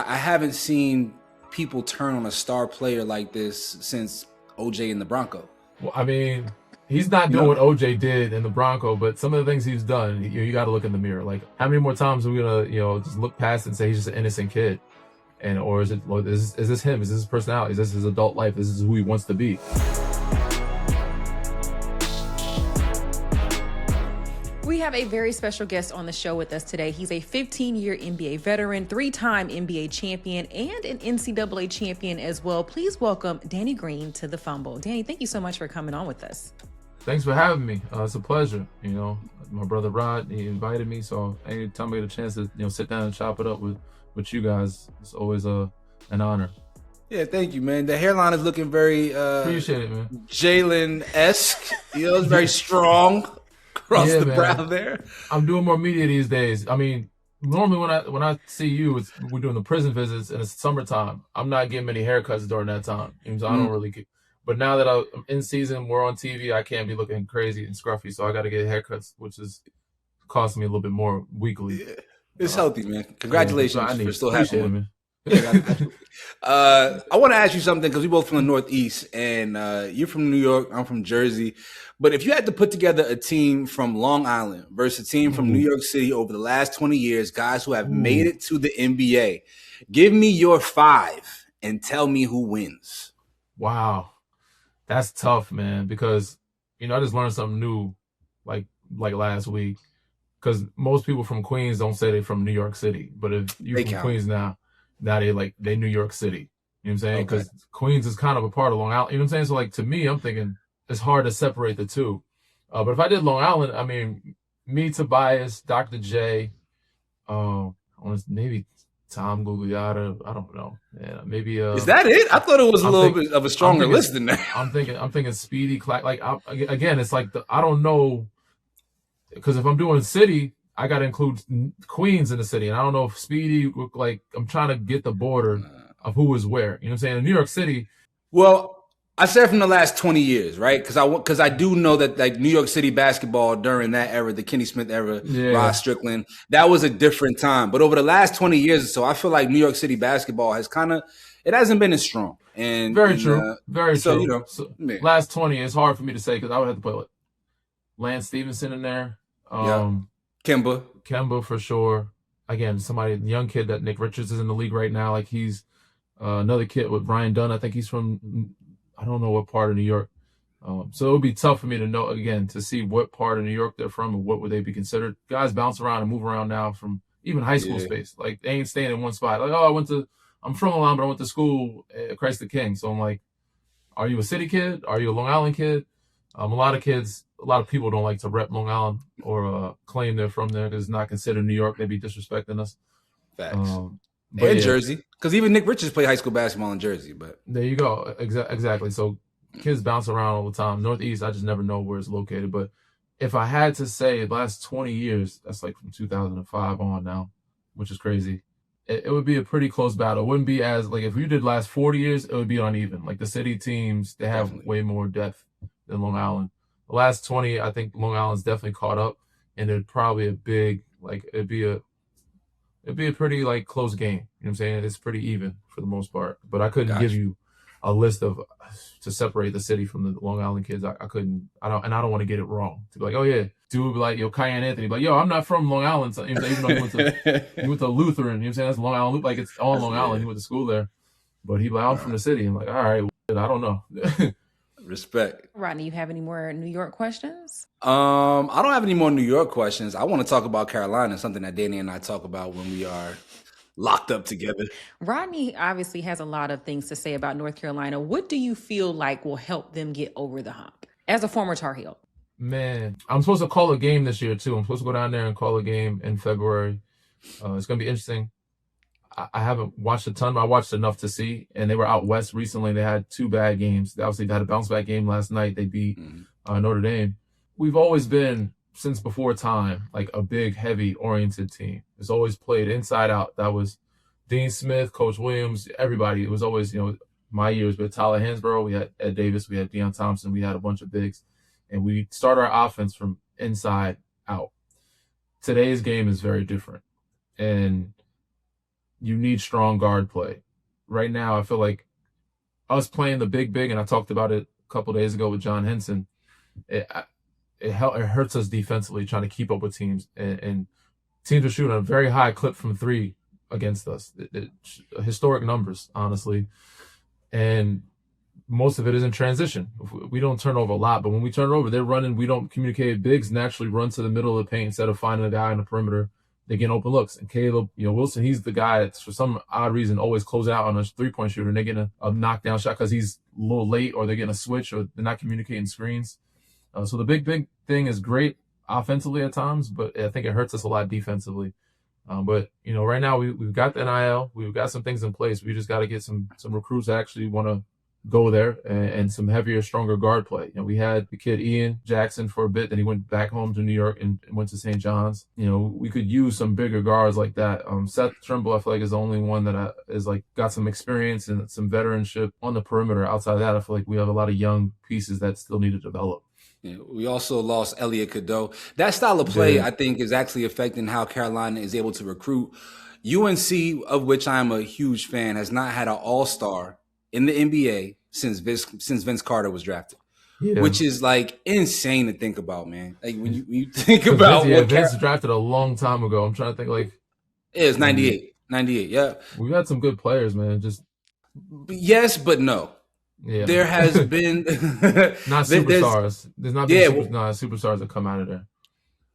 I haven't seen people turn on a star player like this since OJ and the Bronco. Well, I mean, he's not doing what OJ did in the Bronco, but some of the things he's done, you got to look in the mirror. Like, how many more times are we gonna, just look past and say he's just an innocent kid, or is this him? Is this his personality? Is this his adult life? Is this who he wants to be? We have a very special guest on the show with us today. He's a 15-year NBA veteran, 3-time NBA champion, and an NCAA champion as well. Please welcome Danny Green to the Fumble. Danny, thank you so much for coming on with us. Thanks for having me. It's a pleasure. My brother Rod, he invited me, so anytime I get a chance to sit down and chop it up with you guys, it's always an honor. Yeah, thank you, man. The hairline is looking very appreciate it, man. Jalen-esque. It's very strong. Across the brow there. I'm doing more media these days. I mean, normally when I see you, we're doing the prison visits and it's summertime. I'm not getting many haircuts during that time. So I don't really get. But now that I'm in season, we're on TV, I can't be looking crazy and scruffy, so I got to get haircuts, which is costing me a little bit more weekly. Yeah. It's healthy, man. Congratulations for still having one. Man. I want to ask you something because we both from the Northeast, and you're from New York, I'm from Jersey. But if you had to put together a team from Long Island versus a team from New York City over the last 20 years, guys who have made it to the NBA, give me your 5 and tell me who wins. Wow. That's tough, man, because, I just learned something new like last week, because most people from Queens don't say they're from New York City. But if you're from Queens now they New York City. You know what I'm saying? Because Queens is kind of a part of Long Island. You know what I'm saying? So, to me, I'm thinking it's hard to separate the two. But if I did Long Island, I mean, me, Tobias, Dr. J, maybe Tom Gugliotta. I don't know. Yeah, maybe. Is that it? I thought it was a little bit of a stronger list than that. I'm thinking Speedy. Again, it's like I don't know, because if I'm doing city, I got to include Queens in the city, and I don't know if Speedy. I'm trying to get the border of who is where. You know what I'm saying? In New York City. Well, I said from the last 20 years, right? Because I do know that New York City basketball during that era, the Kenny Smith era, Rod Strickland, that was a different time. But over the last 20 years or so, I feel like New York City basketball has it hasn't been as strong. And very true. So, last 20, it's hard for me to say because I would have to put Lance Stevenson in there. Kemba for sure. Again, young kid that Nick Richards is in the league right now. He's another kid with Brian Dunn. I think he's from, I don't know what part of New York. So it would be tough for me to know, again, to see what part of New York they're from and what would they be considered. Guys bounce around and move around now from even high school space. They ain't staying in one spot. I'm from Long Island, but I went to school at Christ the King. So I'm like, are you a city kid? Are you a Long Island kid? A lot of people don't like to rep Long Island or claim they're from there because it's not considered New York. They be disrespecting us. Facts. And Jersey, because even Nick Richards played high school basketball in Jersey. But there you go. Exactly. So kids bounce around all the time. Northeast, I just never know where it's located. But if I had to say the last 20 years, that's from 2005 on now, which is crazy. It would be a pretty close battle. It wouldn't be as if you did last 40 years, it would be uneven. The city teams, they have way more depth than Long Island. The last 20, I think Long Island's definitely caught up, and it'd probably it'd be a pretty close game. You know what I'm saying? It's pretty even for the most part. But I couldn't give you a list to separate the city from the Long Island kids. I couldn't. I don't want to get it wrong. To be like, oh yeah, dude would be like, Kyan Anthony, but I'm not from Long Island. So, even though he went to Lutheran, you know what I'm saying? That's Long Island. It's all Long Island. He went to school there, but he'd be like, I'm from the city. I'm like, all right, I don't know. Respect. Rodney, you have any more New York questions? I don't have any more New York questions. I want to talk about Carolina, something that Danny and I talk about when we are locked up together. Rodney obviously has a lot of things to say about North Carolina. What do you feel like will help them get over the hump as a former Tar Heel? Man, I'm supposed to call a game this year too. I'm supposed to go down there and call a game in February. It's going to be interesting. I haven't watched a ton, but I watched enough to see. And they were out west recently. They had 2 bad games. They obviously had a bounce back game last night. They beat Notre Dame. We've always been, since before time, a big, heavy oriented team. It's always played inside out. That was Dean Smith, Coach Williams, everybody. It was always, my years with Tyler Hansborough. We had Ed Davis. We had Deion Thompson. We had a bunch of bigs. And we start our offense from inside out. Today's game is very different. And you need strong guard play. Right now, I feel like us playing the big, and I talked about it a couple days ago with John Henson, it hurts us defensively trying to keep up with teams. And teams are shooting a very high clip from three against us. Historic numbers, honestly. And most of it is in transition. We don't turn over a lot, but when we turn over, they're running. We don't communicate. Bigs naturally run to the middle of the paint instead of finding a guy on the perimeter. They get open looks. And Caleb, Wilson, he's the guy that's for some odd reason always closing out on a three-point shooter, and they're getting a knockdown shot because he's a little late, or they're getting a switch, or they're not communicating screens. So the big thing is great offensively at times, but I think it hurts us a lot defensively. But right now we've got the NIL, we've got some things in place. We just got to get some recruits that actually want to go there, and some heavier, stronger guard play. We had the kid Ian Jackson for a bit, then he went back home to New York and went to St. John's. We could use some bigger guards like that. Seth Trimble, I feel like, is the only one that is like got some experience and some veteranship on the perimeter. Outside of that, I feel like we have a lot of young pieces that still need to develop. Yeah, we also lost Elliot Cadeau. That style of play, I think, is actually affecting how Carolina is able to recruit. UNC, of which I'm a huge fan, has not had an all-star in the NBA since Vince Carter was drafted, which is like insane to think about, man. Like when you think about Vince drafted a long time ago. I'm trying to think, like it was 98. Yeah, we've had some good players, man. Just yes, but no. Yeah. There has been not superstars. There's not been superstars that come out of there.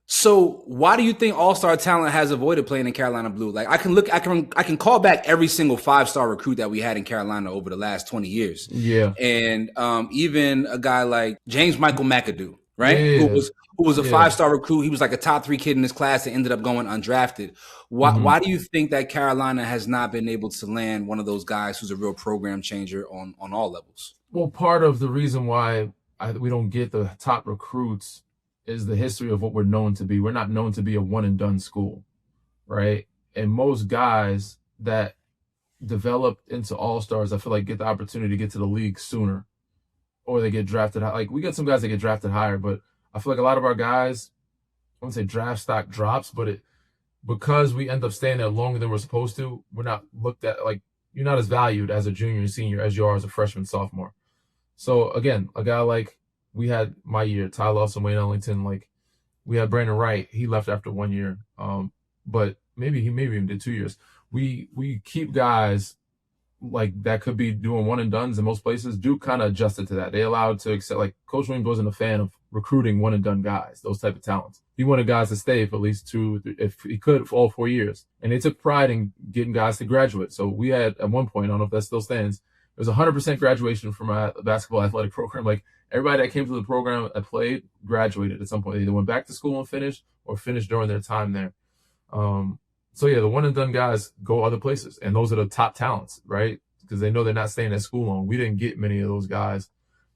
So why do you think all-star talent has avoided playing in Carolina blue? Like I can call back every single 5-star recruit that we had in Carolina over the last 20 years. Yeah. And even a guy like James Michael McAdoo, right? Yeah. Who was a 5-star recruit. He was like a top 3 kid in his class that ended up going undrafted. Why do you think that Carolina has not been able to land one of those guys who's a real program changer on all levels? Well, part of the reason why we don't get the top recruits is the history of what we're known to be. We're not known to be a one-and-done school, right? And most guys that develop into all-stars, I feel like, get the opportunity to get to the league sooner, or they get drafted. Like, we get some guys that get drafted higher, but I feel like a lot of our guys, I wouldn't say draft stock drops, but because we end up staying there longer than we're supposed to, we're not looked at, like, you're not as valued as a junior and senior as you are as a freshman, sophomore. So, again, a guy like, we had my year, Ty Lawson, Wayne Ellington, like we had Brandon Wright. He left after 1 year. But maybe even did 2 years. We keep guys like that could be doing one and dones in most places. Duke kind of adjusted to that. They allowed to accept, like Coach Williams wasn't a fan of recruiting one and done guys, those type of talents. He wanted guys to stay for at least 2, if he could, for all 4 years. And they took pride in getting guys to graduate. So we had at one point, I don't know if that still stands, it was 100% graduation from our basketball athletic program. Like everybody that came to the program that played graduated at some point. They either went back to school and finished, or finished during their time there. So yeah, the one and done guys go other places, and those are the top talents, right? Because they know they're not staying at school long. We didn't get many of those guys,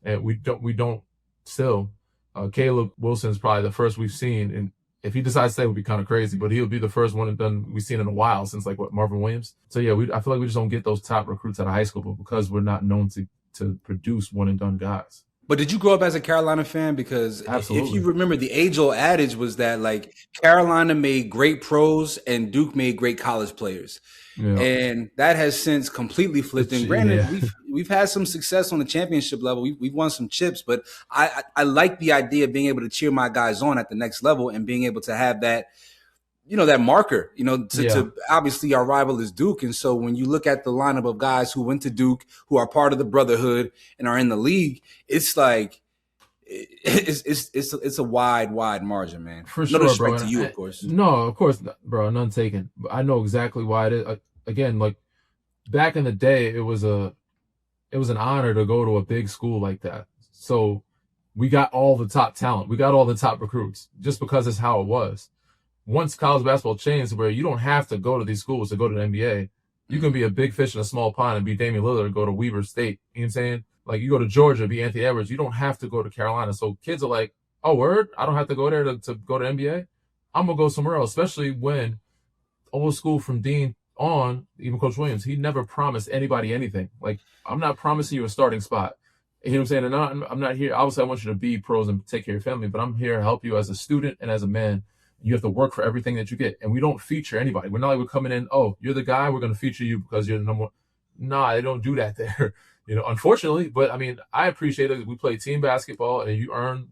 and we don't still. Caleb Wilson is probably the first we've seen, and if he decides to stay, it would be kind of crazy, but he'll be the first one and done we've seen in a while since Marvin Williams. So yeah, I feel like we just don't get those top recruits out of high school, but because we're not known to produce one and done guys. But did you grow up as a Carolina fan? Because Absolutely. If you remember, the age-old adage was that like Carolina made great pros and Duke made great college players. Yeah. And that has since completely flipped. And granted, we've had some success on the championship level. We've won some chips, but I like the idea of being able to cheer my guys on at the next level and being able to have that, that marker, to obviously our rival is Duke. And so when you look at the lineup of guys who went to Duke, who are part of the brotherhood and are in the league, it's like, it's a wide margin, man. For sure, no disrespect bro. to you, of course. No, of course, bro. None taken. But I know exactly why it is. Again, like back in the day, it was an honor to go to a big school like that. So we got all the top talent. We got all the top recruits just because it's how it was. Once college basketball changed, where you don't have to go to these schools to go to the NBA, you can be a big fish in a small pond and be Damian Lillard and go to Weber State. You know what I'm saying? Like you go to Georgia, be Anthony Edwards. You don't have to go to Carolina. So kids are like, oh, word? I don't have to go there to go to NBA? I'm going to go somewhere else, especially when old school from Dean on, even Coach Williams, he never promised anybody anything. Like, I'm not promising you a starting spot. You know what I'm saying? And I'm not here. Obviously, I want you to be pros and take care of your family, but I'm here to help you as a student and as a man. You have to work for everything that you get. And we don't feature anybody. We're not like we're coming in, oh, you're the guy, we're going to feature you because you're the number one. Nah, they don't do that there. Unfortunately. But I mean, I appreciate it. We play team basketball, and you earn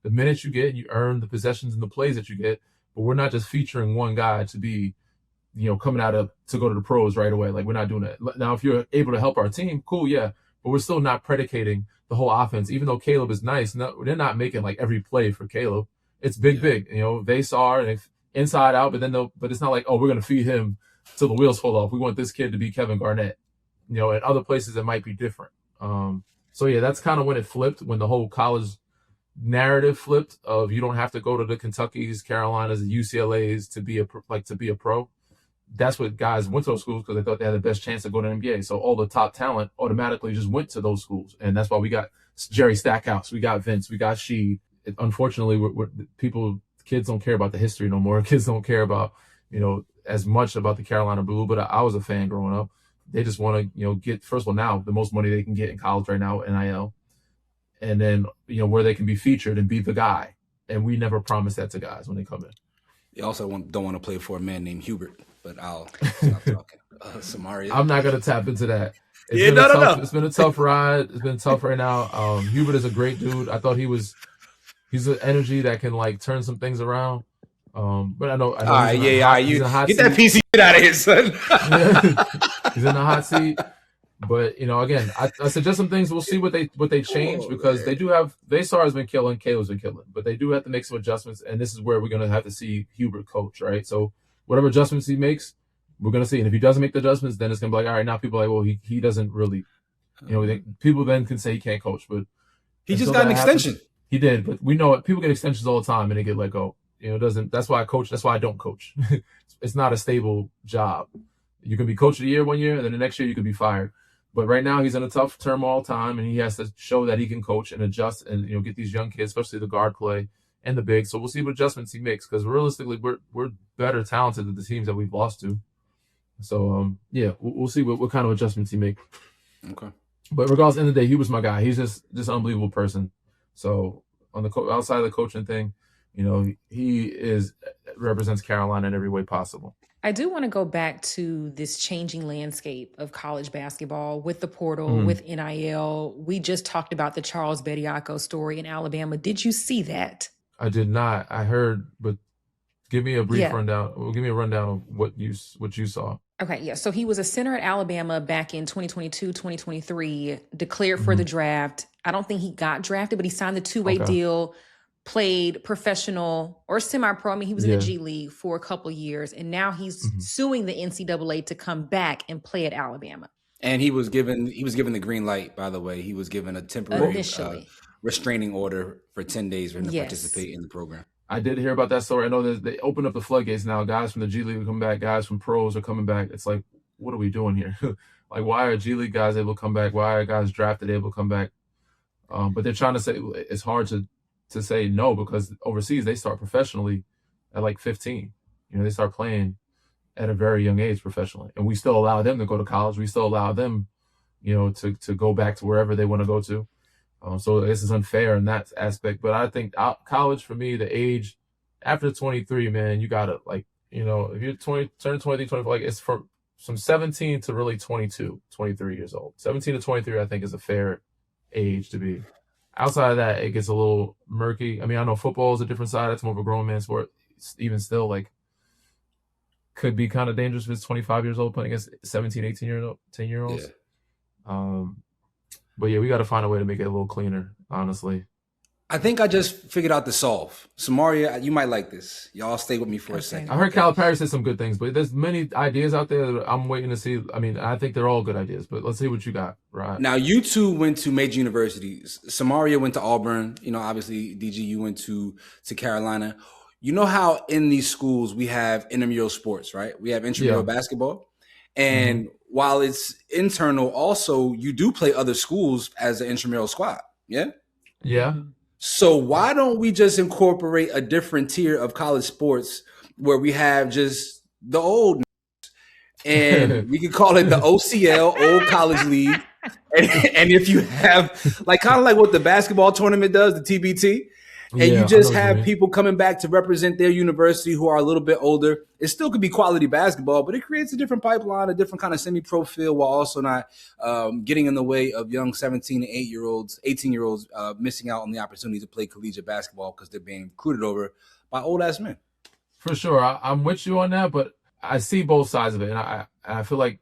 the minutes you get, you earn the possessions and the plays that you get. But we're not just featuring one guy to be, coming out to go to the pros right away. Like, we're not doing that. Now, if you're able to help our team, cool, yeah. But we're still not predicating the whole offense. Even though Caleb is nice, no, they're not making like every play for Caleb. It's big. They saw it inside out, but it's not like, oh, we're going to feed him till the wheels fall off. We want this kid to be Kevin Garnett. At other places it might be different. So yeah, that's kind of when it flipped, when the whole college narrative flipped of you don't have to go to the Kentuckys, Carolinas, and UCLAs to be a pro. That's what guys went to those schools because they thought they had the best chance to go to the NBA. So all the top talent automatically just went to those schools. And that's why we got Jerry Stackhouse, we got Vince, we got Sheed. Unfortunately, kids don't care about the history no more. Kids don't care about, as much about the Carolina Blue, but I was a fan growing up. They just want to, get, first of all, now the most money they can get in college right now, NIL. And then, where they can be featured and be the guy. And we never promise that to guys when they come in. You also don't want to play for a man named Hubert, but I'll stop talking. Samaria. I'm not going to tap into that. It's been a tough ride. It's been tough right now. Hubert is a great dude. I thought he's an energy that can like turn some things around. But I know. All right, you get that PC out of here, son. He's in the hot seat. But again, I suggest some things. We'll see what they change because Vassar has been killing, Caleb's been killing, but they do have to make some adjustments, and this is where we're gonna have to see Hubert coach, right? So whatever adjustments he makes, we're gonna see, and if he doesn't make the adjustments, then it's gonna be like, all right, now people are like, well, he doesn't really, people then can say he can't coach, but he just got an extension. He did, but we know people get extensions all the time and they get let go. That's why I coach. That's why I don't coach. It's not a stable job. You can be coach of the year one year, and then the next year you could be fired. But right now he's in a tough term all the time, and he has to show that he can coach and adjust and get these young kids, especially the guard play and the big. So we'll see what adjustments he makes because realistically we're better talented than the teams that we've lost to. So we'll see what kind of adjustments he makes. Okay. But regardless, at the end of the day, he was my guy. He's just an unbelievable person. So on the outside of the coaching thing, he represents Carolina in every way possible. I do want to go back to this changing landscape of college basketball with the portal, with NIL. We just talked about the Charles Bediako story in Alabama. Did you see that? I did not. I heard, but give me a brief rundown. Well, give me a rundown of what you saw. Okay, yeah. So he was a center at Alabama back in 2022, 2023, declared for the draft. I don't think he got drafted, but he signed the two-way deal, played professional or semi-pro. I mean, he was in the G League for a couple of years, and now he's suing the NCAA to come back and play at Alabama. And he was given the green light, by the way. He was given a temporary restraining order for 10 days for him to participate in the program. I did hear about that story. I know they opened up the floodgates now. Guys from the G League are coming back. Guys from pros are coming back. It's like, what are we doing here? Like, why are G League guys able to come back? Why are guys drafted able to come back? But they're trying to say it's hard to say no because overseas they start professionally at like 15. They start playing at a very young age professionally, and we still allow them to go to college. We still allow them, to go back to wherever they want to go to. So this is unfair in that aspect. But I think college for me, the age after 23, man, you gotta if you're turn 23, 24, like it's from 17 to really 22, 23 years old. 17 to 23, I think is a fair age to be. Outside of that, it gets a little murky. I mean, I know football is a different side. It's more of a grown man sport. Even still, like, could be kind of dangerous if it's 25 years old playing against 17, 18-year-old, 10-year-olds. Yeah. But yeah, we got to find a way to make it a little cleaner, honestly. I think I just figured out the solve. Samaria, you might like this. Y'all stay with me for a second. I heard Calipari say some good things, but there's many ideas out there that I'm waiting to see. I mean, I think they're all good ideas, but let's see what you got, right? Now, you two went to major universities. Samaria went to Auburn. Obviously, DG, you went to Carolina. You know how in these schools we have intramural sports, right? We have intramural basketball. And while it's internal, also, you do play other schools as an intramural squad, yeah? Yeah. So why don't we just incorporate a different tier of college sports where we have just the old and we could call it the OCL, Old College League. And if you have kind of like what the basketball tournament does, the TBT, and you Yeah, I know just what you have mean. people coming back to represent their university who are a little bit older. It still could be quality basketball, but it creates a different pipeline, a different kind of semi-pro feel, while also not getting in the way of young 17 and 8-year-olds, 18-year-olds missing out on the opportunity to play collegiate basketball because they're being recruited over by old-ass men. For sure. I'm with you on that, but I see both sides of it. And I feel like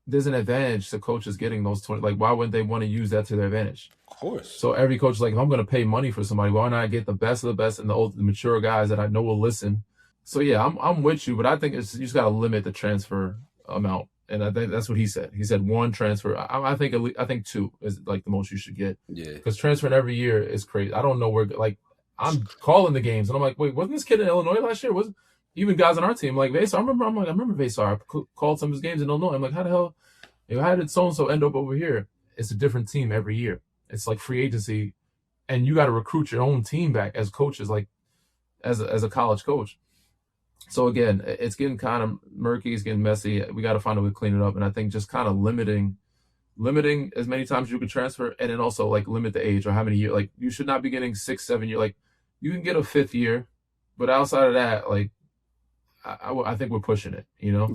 there's an advantage to coaches getting those 20. Like, why wouldn't they want to use that to their advantage? Of course. So every coach is like, if I'm going to pay money for somebody, why not get the best of the best and the mature guys that I know will listen? So yeah, I'm with you, but I think you just got to limit the transfer amount, and I think that's what he said. He said one transfer. I think two is like the most you should get. Yeah. Because transferring every year is crazy. I don't know where. Like, I'm calling the games, and I'm like, wait, wasn't this kid in Illinois last year? Was even guys on our team like Vasar? I remember Vasar. I called some of his games in Illinois. I'm like, how the hell? How did so and so end up over here? It's a different team every year. It's like free agency, and you got to recruit your own team back as coaches, like as a college coach. So again, it's getting kind of murky. It's getting messy. We got to find a way to clean it up. And I think just kind of limiting as many times you can transfer, and then also like limit the age or how many years. Like, you should not be getting 6, 7 years. Like, you can get a 5th year, but outside of that, like, I think we're pushing it. You know?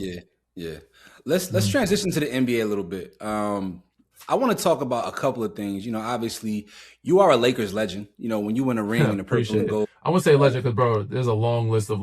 Yeah. Let's transition to the NBA a little bit. I want to talk about a couple of things. You know, obviously, you are a Lakers legend. You know, when you win a ring in the purple and gold. I wouldn't say legend because, bro, there's a long list of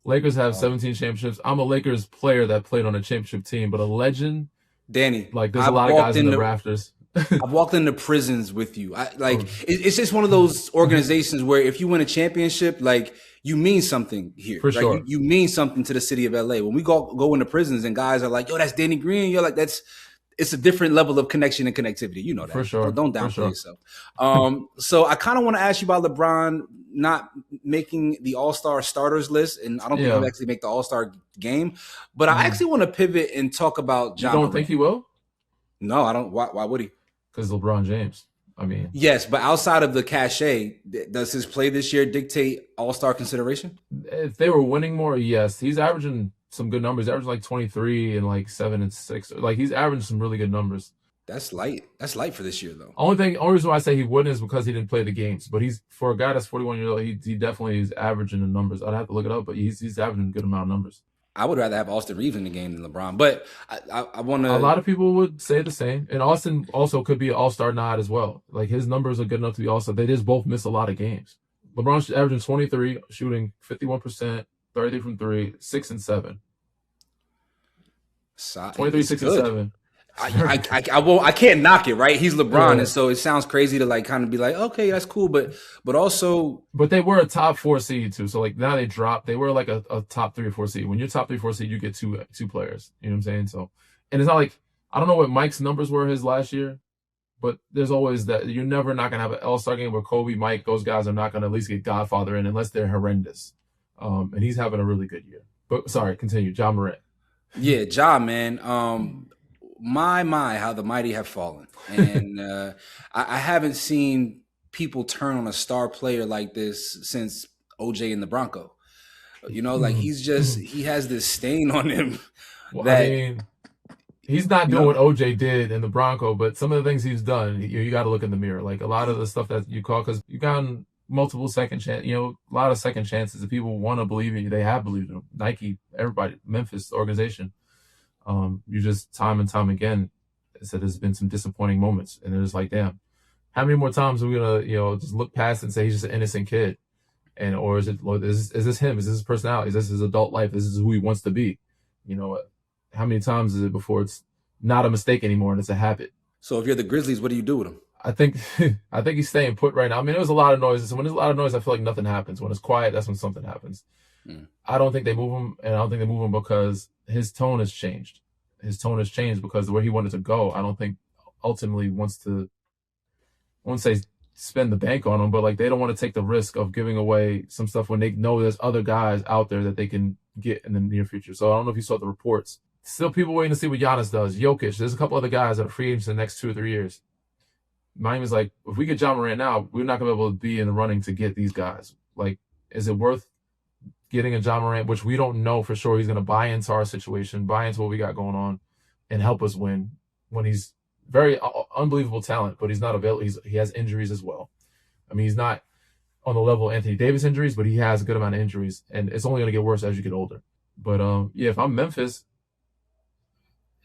Lakers have 17 championships. I'm a Lakers player that played on a championship team, but a legend, Danny. Like, there's a lot of guys in the rafters. I've walked into prisons with you. It's just one of those organizations where if you win a championship, like, you mean something here. For sure. You mean something to the city of LA. When we go into prisons and guys are like, yo, that's Danny Green. You're like, it's a different level of connection and connectivity. You know that. For sure. Don't downplay yourself. So I kind of want to ask you about LeBron not making the All-Star starters list, and I don't think he'll actually make the All-Star game. But I actually want to pivot and talk about Ja You don't Morant. think he will? No, I don't. Why would he? Because LeBron James. I mean, yes, but outside of the cachet, does his play this year dictate All-Star consideration? If they were winning more, yes. He's averaging some good numbers. He's averaging like 23 and like 7 and 6. Like, he's averaging some really good numbers. That's light. That's light for this year, though. Only reason why I say he wouldn't is because he didn't play the games. But he's, for a guy that's 41 years old, he definitely is averaging the numbers. I'd have to look it up, but he's averaging a good amount of numbers. I would rather have Austin Reeves in the game than LeBron, but I want to. A lot of people would say the same, and Austin also could be an All-Star nod as well. Like, his numbers are good enough to be All-Star. They just both miss a lot of games. LeBron's averaging 23, shooting 51%, 33 from 3, 6 and 7. 23, 6 and 7. I can't knock it, right? He's LeBron, and so it sounds crazy to like kind of be like, okay, that's cool, but also, but they were a top 4 seed too. So like, now they dropped. They were like a top 3 or 4 seed. When you're top 3 or 4 seed, you get two players. You know what I'm saying? So, and it's not like, I don't know what Mike's numbers were his last year, but there's always that you're never not gonna have an All-Star game where Kobe, Mike, those guys are not gonna at least get Godfather in unless they're horrendous. And he's having a really good year. But sorry, continue. Ja Morant. Yeah, Ja, man. My, how the mighty have fallen. And I haven't seen people turn on a star player like this since OJ and the Bronco. You know, like, he has this stain on him. Well, I mean, he's not doing what OJ did in the Bronco, but some of the things he's done, you got to look in the mirror. Like, a lot of the stuff that you call, because you got multiple second chance, a lot of second chances. If people want to believe in you, they have believed in them. Nike, everybody, Memphis, the organization. You just time and time again said there's been some disappointing moments, and it's like, damn, how many more times are we gonna just look past and say he's just an innocent kid, or is this him? Is this his personality? Is this his adult life? This is who he wants to be? How many times is it before it's not a mistake anymore and it's a habit? So if you're the Grizzlies, what do you do with him? I think he's staying put right now. I mean, there was a lot of noise. So when there's a lot of noise, I feel like nothing happens. When it's quiet, that's when something happens. I don't think they move him, and I don't think they move him because his tone has changed. His tone has changed because where he wanted to go, I don't think ultimately wants to, I won't say spend the bank on him, but like, they don't want to take the risk of giving away some stuff when they know there's other guys out there that they can get in the near future. So I don't know if you saw the reports. Still people waiting to see what Giannis does. Jokic, there's a couple other guys that are free agents in the next 2 or 3 years. Miami's like, if we get Ja Morant now, we're not going to be able to be in the running to get these guys. Like, is it worth getting a Ja Morant, which we don't know for sure he's going to buy into our situation, buy into what we got going on, and help us win when he's very unbelievable talent, but he's not available. He has injuries as well. I mean, he's not on the level of Anthony Davis injuries, but he has a good amount of injuries, and it's only going to get worse as you get older. But yeah, if I'm Memphis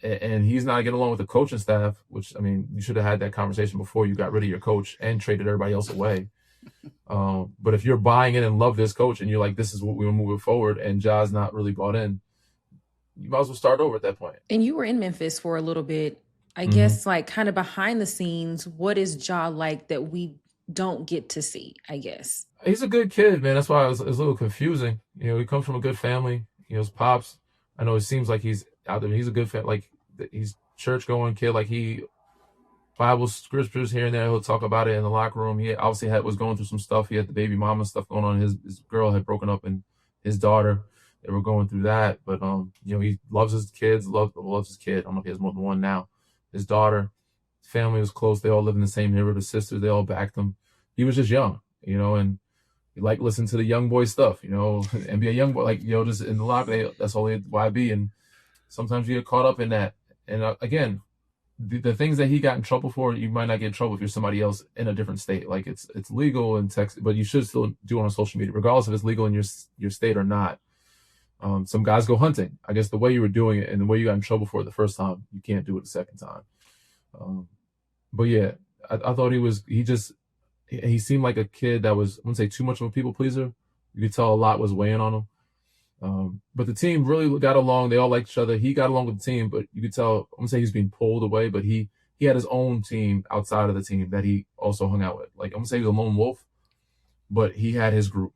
and he's not getting along with the coaching staff, which, I mean, you should have had that conversation before you got rid of your coach and traded everybody else away. But if you're buying in and love this coach and you're like, this is what we will move it forward, and Ja's not really bought in, you might as well start over at that point. And you were in Memphis for a little bit. I guess, like, kind of behind the scenes, what is Ja like that we don't get to see, I guess? He's a good kid, man. That's why it was a little confusing. You know, he comes from a good family. You know, his pops, I know it seems like he's out there. He's a good like, he's church-going kid. Like, he Bible scriptures here and there. He'll talk about it in the locker room. He obviously was going through some stuff. He had the baby mama stuff going on. His girl had broken up, and his daughter, they were going through that. But you know, he loves his kids. Loves his kid. I don't know if he has more than one now. His daughter, his family was close. They all live in the same neighborhood. His sisters, they all backed him. He was just young, you know, and he liked listening to the young boy stuff, you know, NBA young boy, like, you know, just in the locker. That's all they YB, and sometimes you get caught up in that. And again, the things that he got in trouble for, you might not get in trouble if you're somebody else in a different state. Like, it's legal in Texas, but you should still do it on social media, regardless if it's legal in your state or not. Some guys go hunting. I guess the way you were doing it and the way you got in trouble for it the first time, you can't do it the second time. But yeah, I thought he seemed like a kid that was, I wouldn't say too much of a people pleaser. You could tell a lot was weighing on him. But the team really got along. They all liked each other. He got along with the team, but you could tell, I'm gonna say he's being pulled away, but he had his own team outside of the team that he also hung out with. Like, I'm gonna say he was a lone wolf, but he had his group.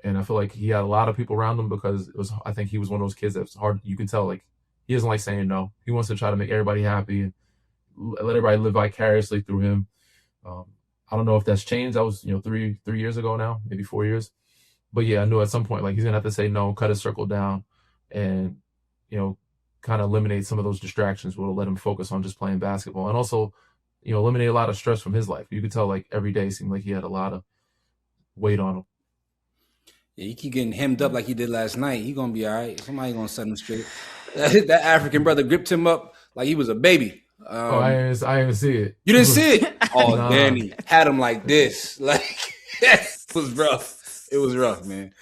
And I feel like he had a lot of people around him because I think he was one of those kids that's hard. You can tell, like, he doesn't like saying no. He wants to try to make everybody happy and let everybody live vicariously through him. I don't know if that's changed. That was, you know, three years ago now, maybe 4 years. But yeah, I knew at some point, like, he's going to have to say no, cut his circle down, and, you know, kind of eliminate some of those distractions will let him focus on just playing basketball. And also, you know, eliminate a lot of stress from his life. You could tell, like, every day seemed like he had a lot of weight on him. Yeah, you keep getting hemmed up like he did last night. He going to be all right. Somebody going to set him straight. That African brother gripped him up like he was a baby. I didn't see it. You didn't see it? Oh, Nah. Danny had him like this. Like, it was rough. It was rough, man.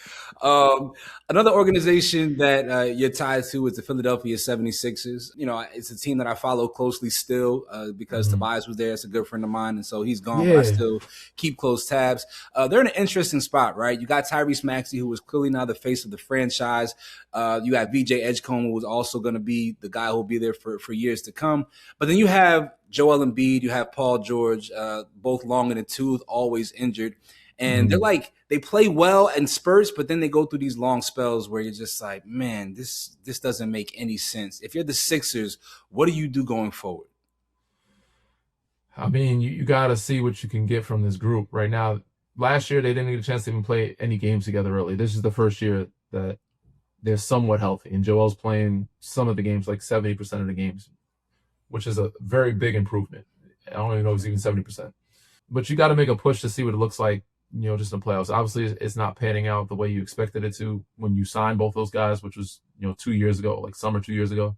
Another organization that you're tied to is the Philadelphia 76ers. You know, it's a team that I follow closely still because Tobias was there. It's a good friend of mine, and so he's gone, but I still keep close tabs. They're in an interesting spot, right? You got Tyrese Maxey, who is clearly now the face of the franchise. You got VJ Edgecombe, who is also going to be the guy who will be there for years to come. But then you have Joel Embiid, you have Paul George, both long in the tooth, always injured. And they're like, they play well in spurts, but then they go through these long spells where you're just like, man, this doesn't make any sense. If you're the Sixers, what do you do going forward? I mean, you got to see what you can get from this group right now. Last year, they didn't get a chance to even play any games together early. This is the first year that they're somewhat healthy. And Joel's playing some of the games, like 70% of the games, which is a very big improvement. I don't even know if it's even 70%. But you got to make a push to see what it looks like, you know, just in the playoffs. Obviously, it's not panning out the way you expected it to when you signed both those guys, which was, you know, 2 years ago, like summer 2 years ago.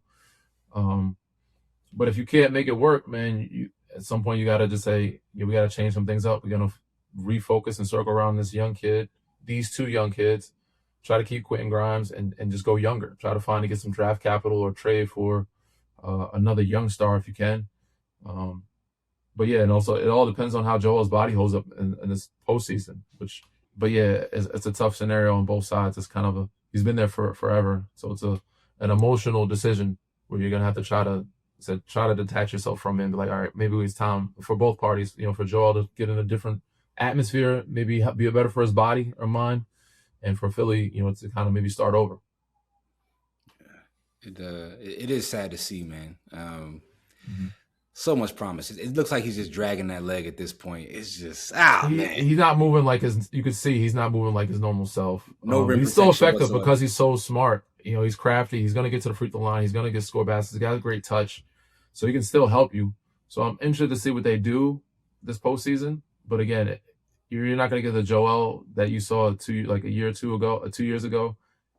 But if you can't make it work, man, at some point you got to just say, yeah, we got to change some things up. We're going to refocus and circle around this young kid, these two young kids, try to keep Quentin Grimes and just go younger. Try to get some draft capital or trade for another young star if you can. But yeah, and also it all depends on how Joel's body holds up in this postseason. But yeah, it's a tough scenario on both sides. It's kind of he's been there for forever, so it's an emotional decision where you're gonna have to try to detach yourself from it and be like, all right, maybe it's time for both parties. You know, for Joel to get in a different atmosphere, maybe be better for his body or mind, and for Philly, you know, to kind of maybe start over. It is sad to see, man. So much promise. It looks like he's just dragging that leg at this point. It's just, man. He's not moving like you could see he's not moving like his normal self. He's still effective because he's so smart. You know, he's crafty. He's going to get to the free throw line. He's going to get score baskets. He's got a great touch. So he can still help you. So I'm interested to see what they do this postseason. But again, you're not going to get the Joel that you saw 2 years ago.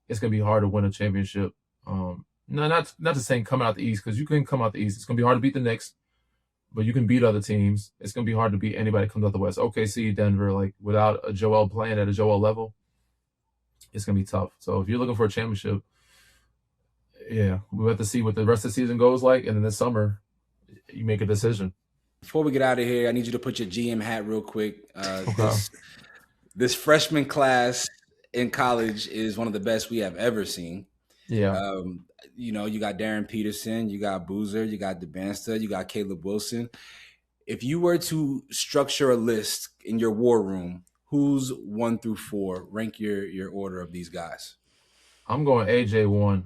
It's going to be hard to win a championship. Not to say come out the East, because you can come out the East. It's going to be hard to beat the Knicks. but you can beat other teams. It's going to be hard to beat anybody that comes out the West. OKC, Denver, like without a Joel playing at a Joel level, it's going to be tough. So if you're looking for a championship, yeah, we'll have to see what the rest of the season goes like. And then this summer, you make a decision. Before we get out of here, I need you to put your GM hat real quick. Okay. This freshman class in college is one of the best we have ever seen. Yeah. You got Darren Peterson, you got Boozer, you got DeBansta, you got Caleb Wilson. If you were to structure a list in your war room, who's 1 through 4? Rank your order of these guys. I'm going AJ 1.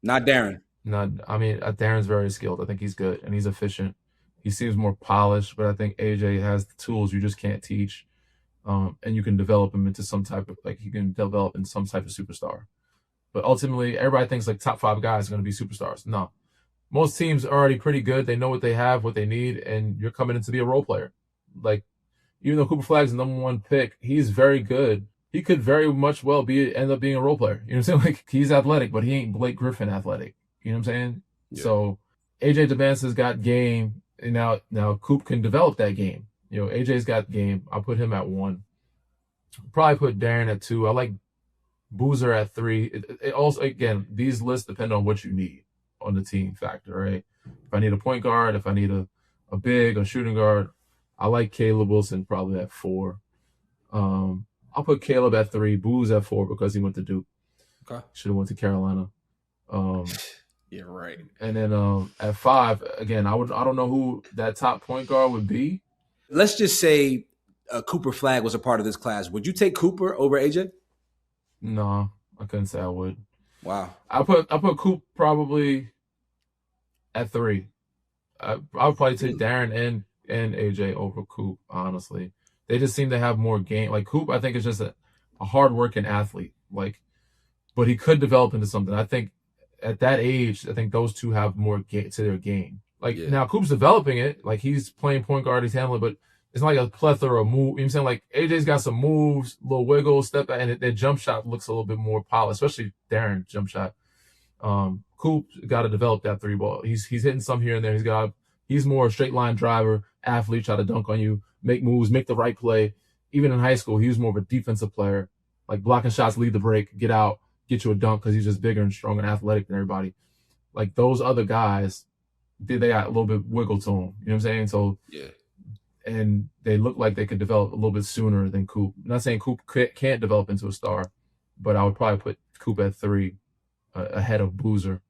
Not Darren. Darren's very skilled. I think he's good and he's efficient. He seems more polished, but I think AJ has the tools you just can't teach. And you can develop him into some type of, he can develop in some type of superstar. But ultimately, everybody thinks top 5 guys are going to be superstars. No. Most teams are already pretty good. They know what they have, what they need, and you're coming in to be a role player. Even though Cooper Flag's the number 1 pick, he's very good. He could very much well end up being a role player. You know what I'm saying? He's athletic, but he ain't Blake Griffin athletic. You know what I'm saying? Yeah. So AJ DeBance's got game, and now Coop can develop that game. AJ's got game. I'll put him at 1. Probably put Darren at 2. I like Boozer at 3. It also, again, these lists depend on what you need on the team factor, right? If I need a point guard, if I need a big, a shooting guard, I like Caleb Wilson probably at 4. I'll put Caleb at 3, Booz at 4 because he went to Duke. Okay. Should have went to Carolina. Yeah, right. And then at 5, again, I don't know who that top point guard would be. Let's just say Cooper Flag was a part of this class. Would you take Cooper over AJ? No, I couldn't say I would. Wow. I put Coop probably at 3. I would probably take Darren and AJ over Coop, honestly. They just seem to have more game. Coop, I think, is just a hard-working athlete. But he could develop into something. I think at that age, I think those two have more to their game. Now Coop's developing it. He's playing point guard, he's handling, but it's not like a plethora of moves. You know what I'm saying? AJ's got some moves, little wiggle, step back, and their jump shot looks a little bit more polished, especially Darren's jump shot. Coop got to develop that 3 ball. He's hitting some here and there. He's more a straight line driver, athlete, try to dunk on you, make moves, make the right play. Even in high school, he was more of a defensive player, blocking shots, lead the break, get out, get you a dunk because he's just bigger and stronger and athletic than everybody. Those other guys, they got a little bit wiggle to them. You know what I'm saying? So yeah. And they look like they could develop a little bit sooner than Coop. I'm not saying Coop can't develop into a star, but I would probably put Coop at 3 ahead of Boozer.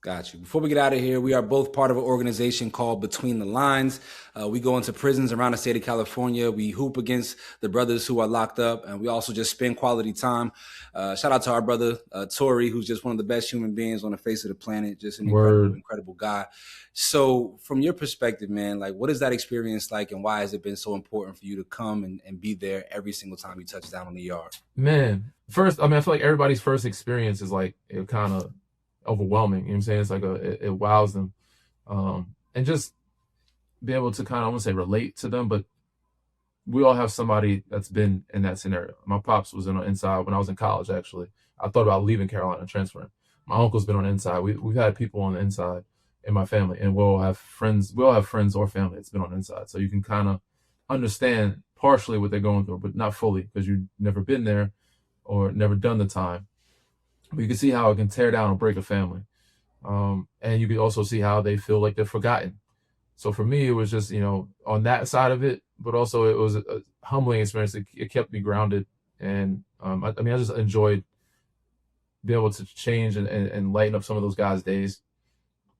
Got you. Before we get out of here, we are both part of an organization called Between the Lines. We go into prisons around the state of California. We hoop against the brothers who are locked up, and we also just spend quality time. Shout out to our brother, Tori, who's just one of the best human beings on the face of the planet, just an incredible guy. So from your perspective, man, what is that experience like, and why has it been so important for you to come and be there every single time you touch down on the yard? Man, first, I feel like everybody's first experience is it kind of overwhelming. You know what I'm saying? It wows them. And just be able to kind of, I won't say relate to them, but we all have somebody that's been in that scenario. My pops was on the inside when I was in college, actually. I thought about leaving Carolina and transferring. My uncle's been on the inside. We've had people on the inside in my family, and we'll have friends or family that's been on the inside. So you can kind of understand partially what they're going through, but not fully because you've never been there or never done the time. But you can see how it can tear down or break a family. And you can also see how they feel like they're forgotten. So for me, it was just, on that side of it, but also it was a humbling experience. It kept me grounded. And I just enjoyed being able to change and lighten up some of those guys' days.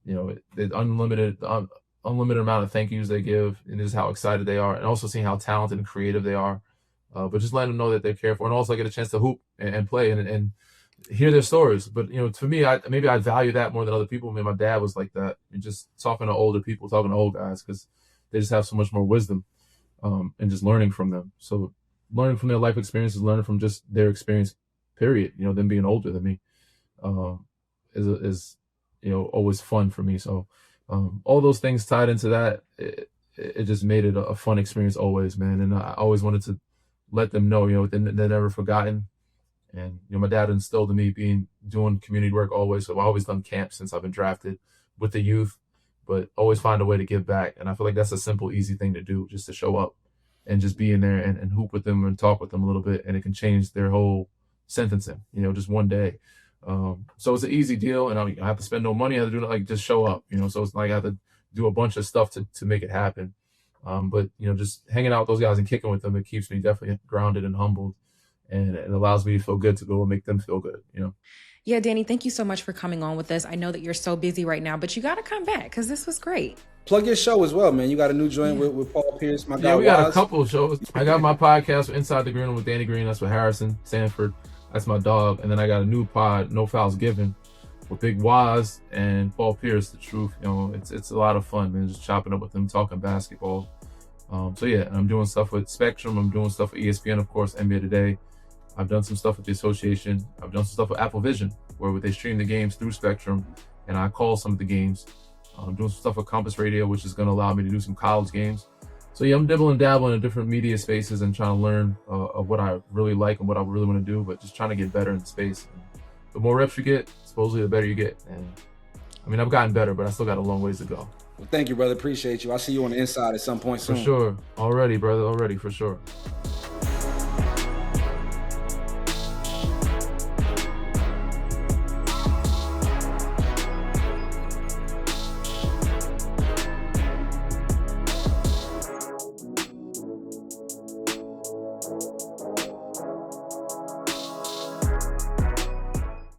The unlimited amount of thank yous they give, and just how excited they are, and also seeing how talented and creative they are. But just letting them know that they're cared for, and also get a chance to hoop and play and hear their stories. But for me, I value that more than other people. My dad was like that. And just talking to older people, talking to old guys, because they just have so much more wisdom, and just learning from them. So learning from their life experiences, learning from just their experience, period. Them being older than me, is always fun for me. So all those things tied into that, it just made it a fun experience always, man. And I always wanted to let them know, they're never forgotten. And my dad instilled in me doing community work always. So I've always done camps since I've been drafted with the youth. but always find a way to give back. And I feel like that's a simple, easy thing to do, just to show up and just be in there and hoop with them and talk with them a little bit, and it can change their whole sentencing, just one day. So it's an easy deal, and I have to spend no money. I have to do just show up, so it's like I have to do a bunch of stuff to make it happen. But just hanging out with those guys and kicking with them, it keeps me definitely grounded and humbled, and it allows me to feel good to go and make them feel good. Yeah, Danny, thank you so much for coming on with us. I know that you're so busy right now, but you got to come back because this was great. Plug your show as well, man. You got a new joint with Paul Pierce, my guy. Yeah, we got a couple of shows. I got my podcast, Inside the Green Room with Danny Green. That's with Harrison Sanford. That's my dog. And then I got a new pod, No Fouls Given, with Big Waz and Paul Pierce, The Truth. It's a lot of fun, man, just chopping up with them, talking basketball. So yeah, I'm doing stuff with Spectrum. I'm doing stuff with ESPN, of course, NBA Today. I've done some stuff with the association. I've done some stuff with Apple Vision, where they stream the games through Spectrum, and I call some of the games. I'm doing some stuff with Compass Radio, which is going to allow me to do some college games. So yeah, I'm dibbling and dabbling in different media spaces and trying to learn of what I really like and what I really want to do, but just trying to get better in the space. And the more reps you get, supposedly the better you get. And I mean, I've gotten better, but I still got a long ways to go. Well, thank you, brother. Appreciate you. I'll see you on the inside at some point soon. For sure. Already, brother. Already, for sure.